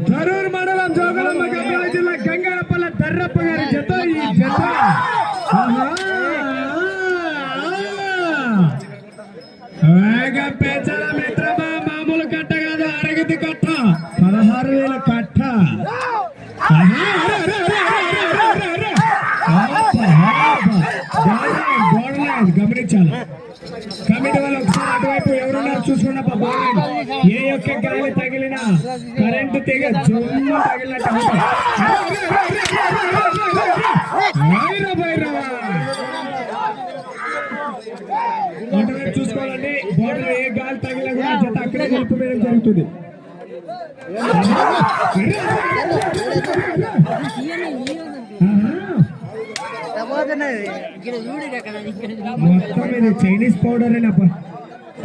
ధరూర్ మండలం జోగులాంబ గద్వాల జిల్లా గంగారపల్ల దర్రప్ప గారి జత ఈ జత వేగ పెంచాల మిత్రమా, మామూలు కట్ట కాదు, అరగతి కట్ట, 16,000 కట్ట. గమనించాలి కమిటీ వాళ్ళు ఒకసారి అటువైపు ఎవరున్నారు చూసుకున్నప్ప ఏ యొక్క గాలి తగిలినా కరెంటు తీగ జుమ్ము తగిలినట్టు చూసుకోవాలండి. బోర్డర్ ఏ గాలి తగిలినా కూడా జత అక్కడే నిలిపివేయడం జరుగుతుంది. మొత్తం ఇది చైనీస్ పౌడర్ అయినప్ప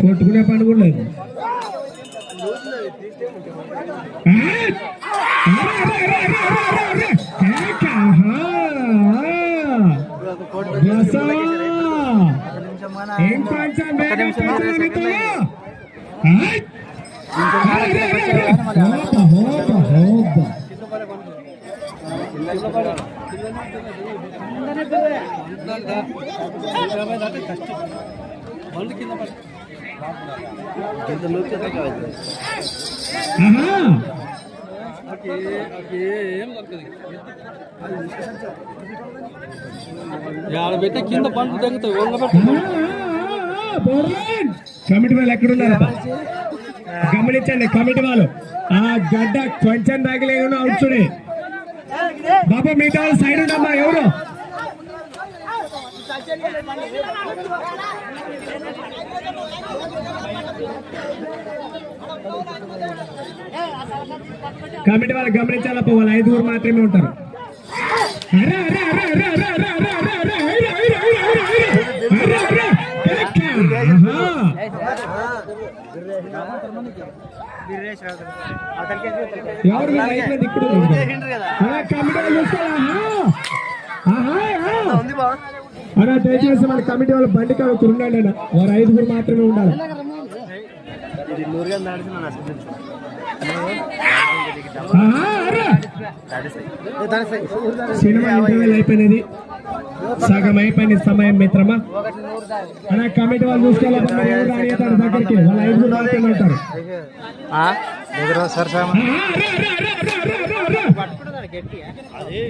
కొట్టుకునే పని కూడా లేదు. ఏం కొంచెం పెట్టి కింద పండు తగ్గుతాయి. కమిటీ వాళ్ళు ఎక్కడున్నారు గమనించండి. కమిటీ వాళ్ళు ఆ గడ్డ కొంచెం తగిలేను అవుతుంది బాబా, మిగతా వాళ్ళు సైడ్ ఉండమ్మా. ఎవరు కమిటీ వాళ్ళు గమనించాలప్ప, వాళ్ళు 5 మాత్రమే ఉంటారు. ఎవరు ఇక్కడ అలా దయచేసి మన కమిటీ వాళ్ళ బండి కావచ్చు ఉండండి అన్న, వారు 5 మాత్రమే ఉండాలి. సినిమా ఇంటర్వ్యూలు అయిపోయినది, సగం అయిపోయిన సమయం మిత్రమా. అలా కమిటీ వాళ్ళు చూసుకోవాలి దగ్గరికి, వాళ్ళు 5 మాత్రమే ఉంటారు.